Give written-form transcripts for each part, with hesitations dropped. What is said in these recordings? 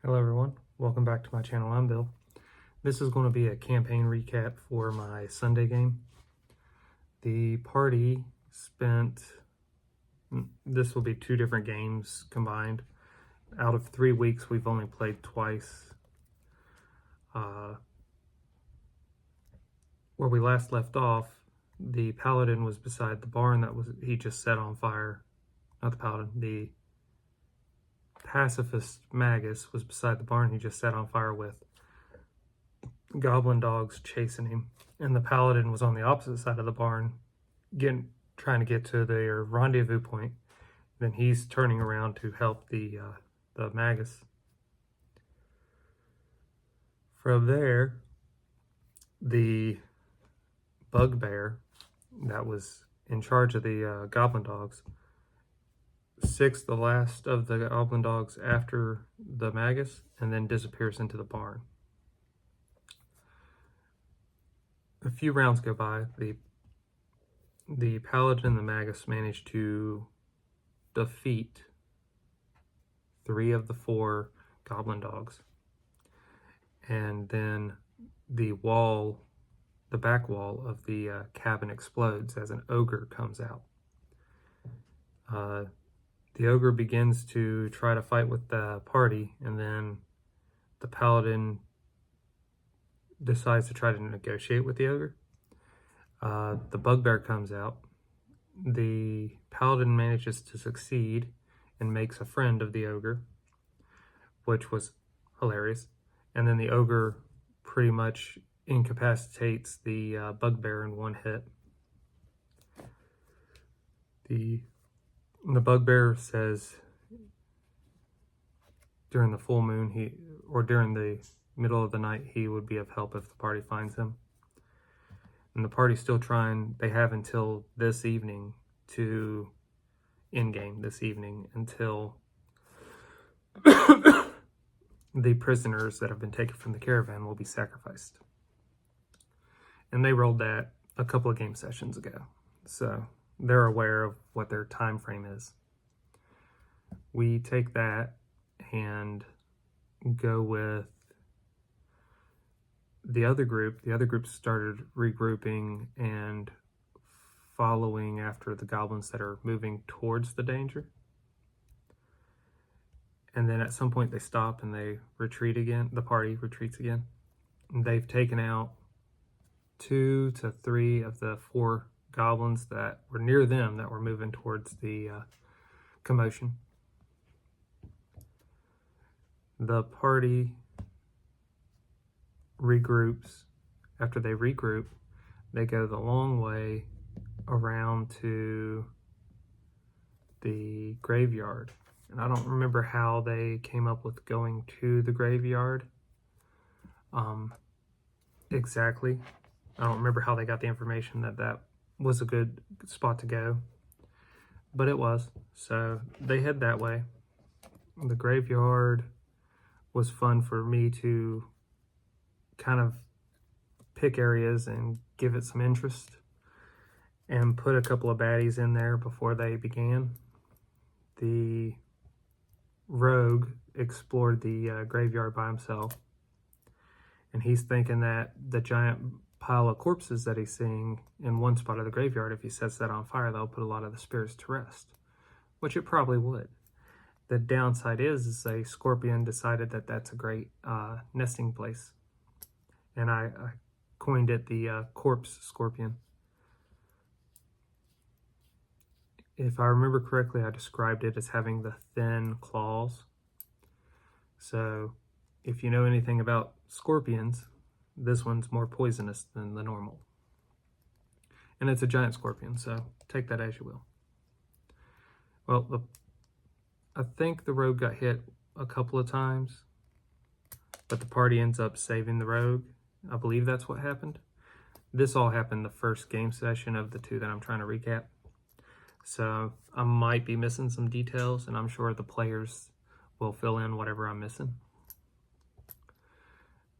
Hello everyone, welcome back to my channel. I'm Bill. This is going to be a campaign recap for my Sunday game. The party spent, this will be 2 different games combined. Out of 3 weeks, we've only played twice. Where we last left off, the paladin was beside the barn that he just set on fire. Not the paladin, the pacifist magus was beside the barn he just set on fire with goblin dogs chasing him, and the paladin was on the opposite side of the barn trying to get to their rendezvous point. Then he's turning around to help the magus. From there, the bugbear that was in charge of the goblin dogs sicks the last of the goblin dogs after the magus and then disappears into the barn. A few rounds go by. The paladin and the magus manage to defeat 3 of the 4 goblin dogs, and then the back wall of the cabin explodes as an ogre comes out. The ogre begins to try to fight with the party, and then the paladin decides to try to negotiate with the ogre. The bugbear comes out. The paladin manages to succeed and makes a friend of the ogre, which was hilarious. And then the ogre pretty much incapacitates the bugbear in 1 hit. The bugbear says during the full moon, or during the middle of the night, he would be of help if the party finds him. And the party's still trying. They have until this evening to in-game this evening until the prisoners that have been taken from the caravan will be sacrificed. And they rolled that a couple of game sessions ago, so they're aware of what their time frame is. We take that and go with the other group. The other group started regrouping and following after the goblins that are moving towards the danger. And then at some point they stop and they retreat again. The party retreats again. And they've taken out 2 to 3 of the 4 goblins that were near them that were moving towards the commotion. The party regroups. After they regroup, they go the long way around to the graveyard. And I don't remember how they came up with going to the graveyard exactly. I don't remember how they got the information that was a good spot to go, but it was. So they head that way. The graveyard was fun for me to kind of pick areas and give it some interest and put a couple of baddies in there before they began. The rogue explored the graveyard by himself, and he's thinking that the giant pile of corpses that he's seeing in one spot of the graveyard, if he sets that on fire, that'll put a lot of the spirits to rest, which it probably would. The downside is a scorpion decided that that's a great nesting place, and I coined it the corpse scorpion. If I remember correctly, I described it as having the thin claws. So if you know anything about scorpions, this one's more poisonous than the normal. And it's a giant scorpion, so take that as you will. Well, I think the rogue got hit a couple of times, but the party ends up saving the rogue. I believe that's what happened. This all happened the first game session of the 2 that I'm trying to recap. So I might be missing some details, and I'm sure the players will fill in whatever I'm missing.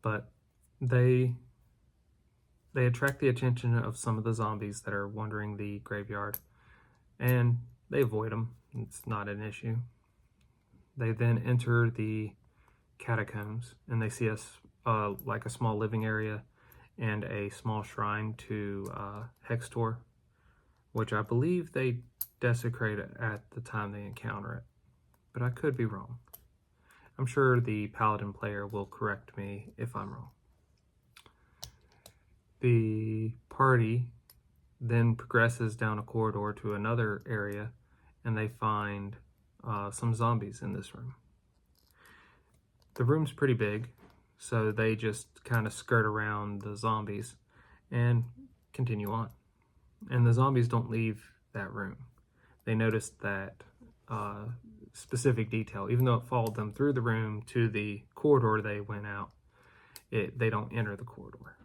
But they attract the attention of some of the zombies that are wandering the graveyard, and they avoid them. It's not an issue. They then enter the catacombs, and they see like a small living area and a small shrine to Hextor, which I believe they desecrate at the time they encounter it, but I could be wrong. I'm sure the paladin player will correct me if I'm wrong. The party then progresses down a corridor to another area, and they find some zombies in this room. The room's pretty big, so they just kind of skirt around the zombies and continue on. And the zombies don't leave that room. They noticed that specific detail. Even though it followed them through the room to the corridor they went out, they don't enter the corridor.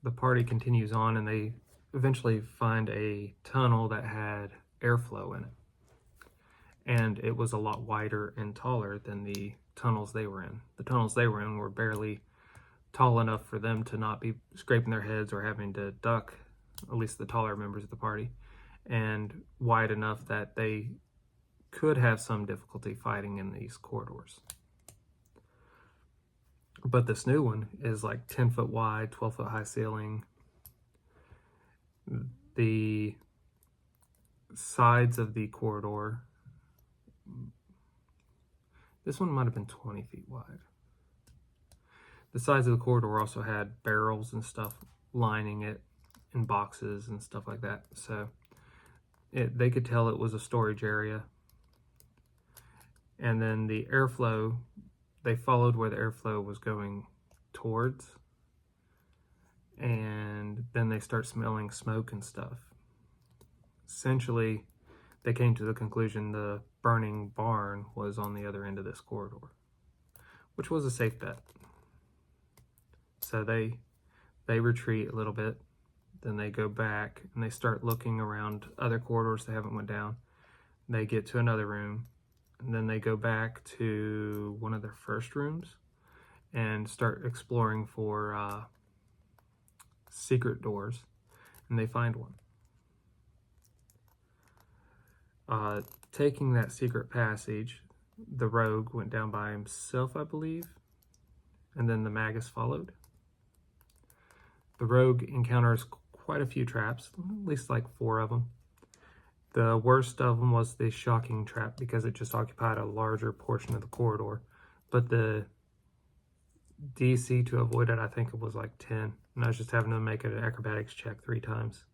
The party continues on, and they eventually find a tunnel that had airflow in it. And it was a lot wider and taller than the tunnels they were in. The tunnels they were in were barely tall enough for them to not be scraping their heads or having to duck, at least the taller members of the party, and wide enough that they could have some difficulty fighting in these corridors. But this new one is like 10 foot wide, 12 foot high ceiling. The sides of the corridor, this one might have been 20 feet wide. The sides of the corridor also had barrels and stuff lining it, in boxes and stuff like that. So they could tell it was a storage area. And then the airflow, they followed where the airflow was going towards, and then they start smelling smoke and stuff. Essentially, they came to the conclusion the burning barn was on the other end of this corridor, which was a safe bet. So they retreat a little bit, then they go back and they start looking around other corridors they haven't went down. They get to another room, and then they go back to one of their first rooms and start exploring for secret doors, and they find one. Taking that secret passage, the rogue went down by himself, I believe, and then the magus followed. The rogue encounters quite a few traps, at least like 4 of them. The worst of them was the shocking trap because it just occupied a larger portion of the corridor. But the DC to avoid it, I think it was like 10. And I was just having to make an acrobatics check 3 times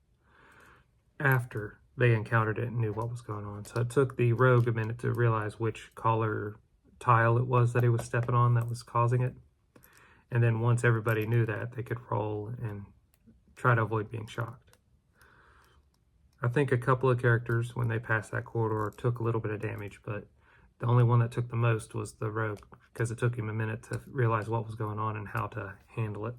after they encountered it and knew what was going on. So it took the rogue a minute to realize which collar tile it was that he was stepping on that was causing it. And then once everybody knew that, they could roll and try to avoid being shocked. I think a couple of characters, when they passed that corridor, took a little bit of damage, but the only one that took the most was the rogue, because it took him a minute to realize what was going on and how to handle it.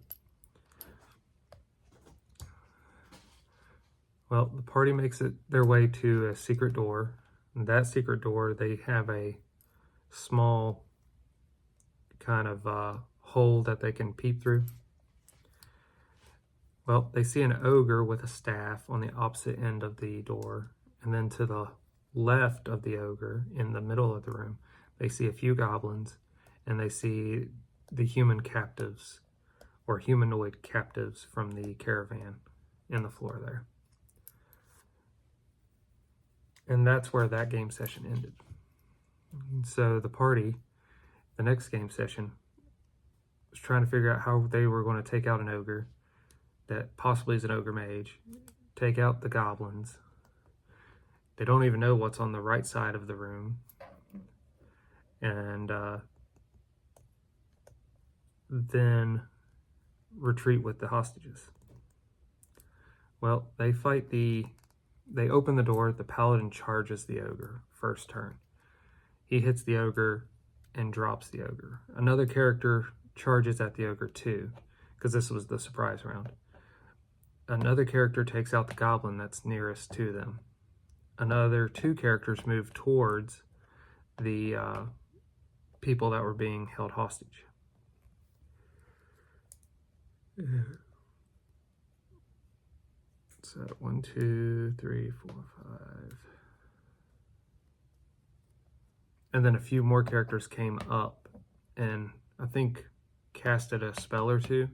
Well, the party makes it their way to a secret door. And that secret door, they have a small kind of hole that they can peep through. Well, they see an ogre with a staff on the opposite end of the door, and then to the left of the ogre, in the middle of the room, they see a few goblins, and they see the human captives, or humanoid captives from the caravan in the floor there. And that's where that game session ended. So the party, the next game session, was trying to figure out how they were going to take out an ogre that possibly is an ogre mage, take out the goblins. They don't even know what's on the right side of the room, and then retreat with the hostages. Well, they open the door, the paladin charges the ogre first turn. He hits the ogre and drops the ogre. Another character charges at the ogre too, because this was the surprise round. Another character takes out the goblin that's nearest to them. Another 2 characters move towards the people that were being held hostage. So 1, 2, 3, 4, 5. And then a few more characters came up and I think casted a spell or two,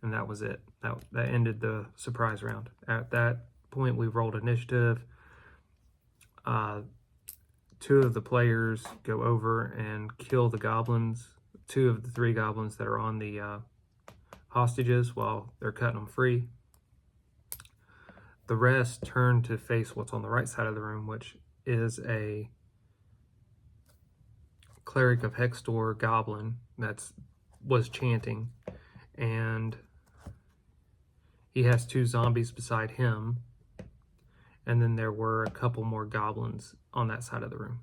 and that was it. That ended the surprise round. At that point, we rolled initiative. Two of the players go over and kill the goblins, 2 of the 3 goblins that are on the hostages while they're cutting them free. The rest turn to face what's on the right side of the room, which is a cleric of Hextor goblin was chanting, and he has 2 zombies beside him, and then there were a couple more goblins on that side of the room.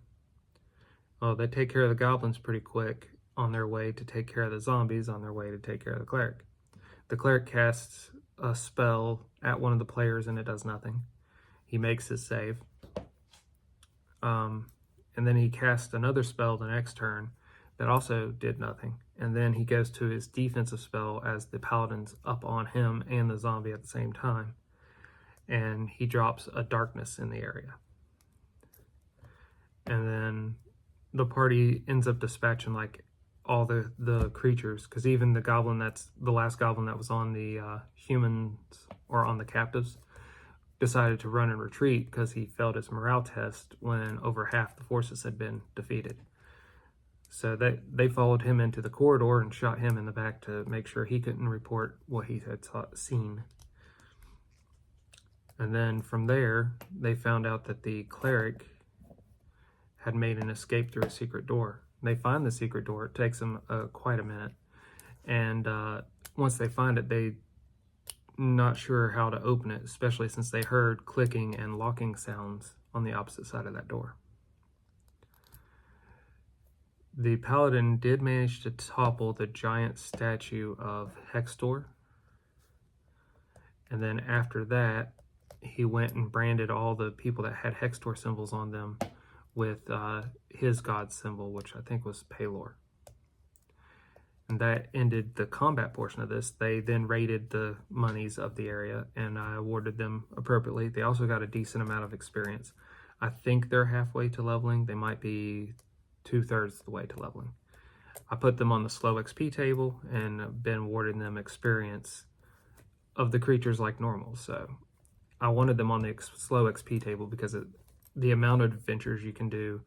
Well, they take care of the goblins pretty quick on their way to take care of the zombies on their way to take care of the cleric. The cleric casts a spell at one of the players and it does nothing. He makes his save. And then he casts another spell the next turn that also did nothing. And then he goes to his defensive spell as the paladin's up on him and the zombie at the same time. And he drops a darkness in the area. And then the party ends up dispatching like all the creatures, because even the goblin that's the last goblin that was on the humans or on the captives decided to run and retreat because he failed his morale test when over half the forces had been defeated. So they followed him into the corridor and shot him in the back to make sure he couldn't report what he had seen. And then from there, they found out that the cleric had made an escape through a secret door. They find the secret door. It takes them quite a minute. And once they find it, they're not sure how to open it, especially since they heard clicking and locking sounds on the opposite side of that door. The paladin did manage to topple the giant statue of Hextor. And then after that, he went and branded all the people that had Hextor symbols on them with his god symbol, which I think was Palor. And that ended the combat portion of this. They then rated the monies of the area, and I awarded them appropriately. They also got a decent amount of experience. I think they're halfway to leveling. They might be 2/3 the way to leveling. I put them on the slow XP table and been awarding them experience of the creatures like normal. So I wanted them on the slow XP table because the amount of adventures you can do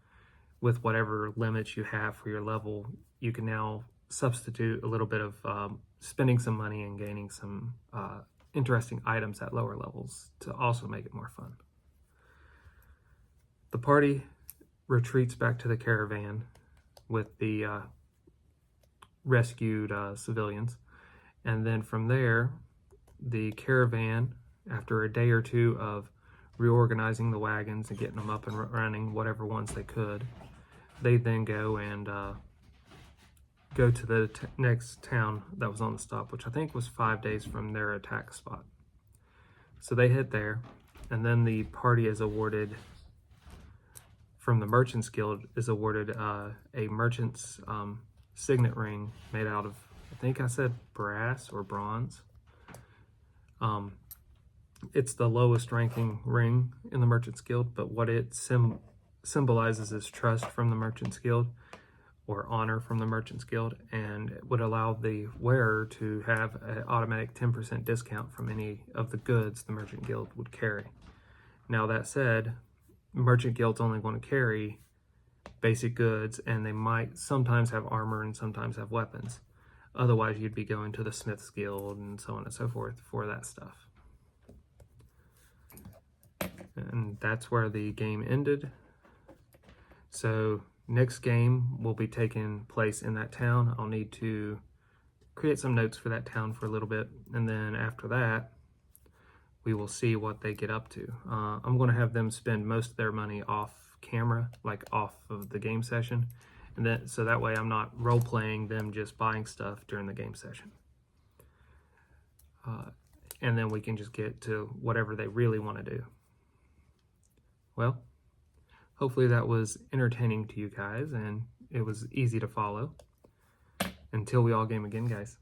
with whatever limits you have for your level, you can now substitute a little bit of spending some money and gaining some interesting items at lower levels to also make it more fun. The party retreats back to the caravan with the rescued civilians, and then from there, the caravan, after a day or 2 of reorganizing the wagons and getting them up and running, whatever ones they could, they then go and go to the next town that was on the stop, which I think was 5 days from their attack spot. So they head there, and then the party is awarded, from the Merchants Guild, is awarded a merchant's signet ring made out of, I think I said brass or bronze. It's the lowest ranking ring in the Merchants Guild, but what it symbolizes is trust from the Merchants Guild, or honor from the Merchants Guild, and it would allow the wearer to have an automatic 10% discount from any of the goods the Merchant Guild would carry. Now that said, Merchant Guild's only going to carry basic goods, and they might sometimes have armor and sometimes have weapons. Otherwise, you'd be going to the Smith's Guild and so on and so forth for that stuff. And that's where the game ended. So next game will be taking place in that town. I'll need to create some notes for that town for a little bit, and then after that, we will see what they get up to. I'm going to have them spend most of their money off camera, like off of the game session, and then so that way I'm not role-playing them just buying stuff during the game session. And then we can just get to whatever they really want to do. Well, hopefully that was entertaining to you guys and it was easy to follow. Until we all game again, guys.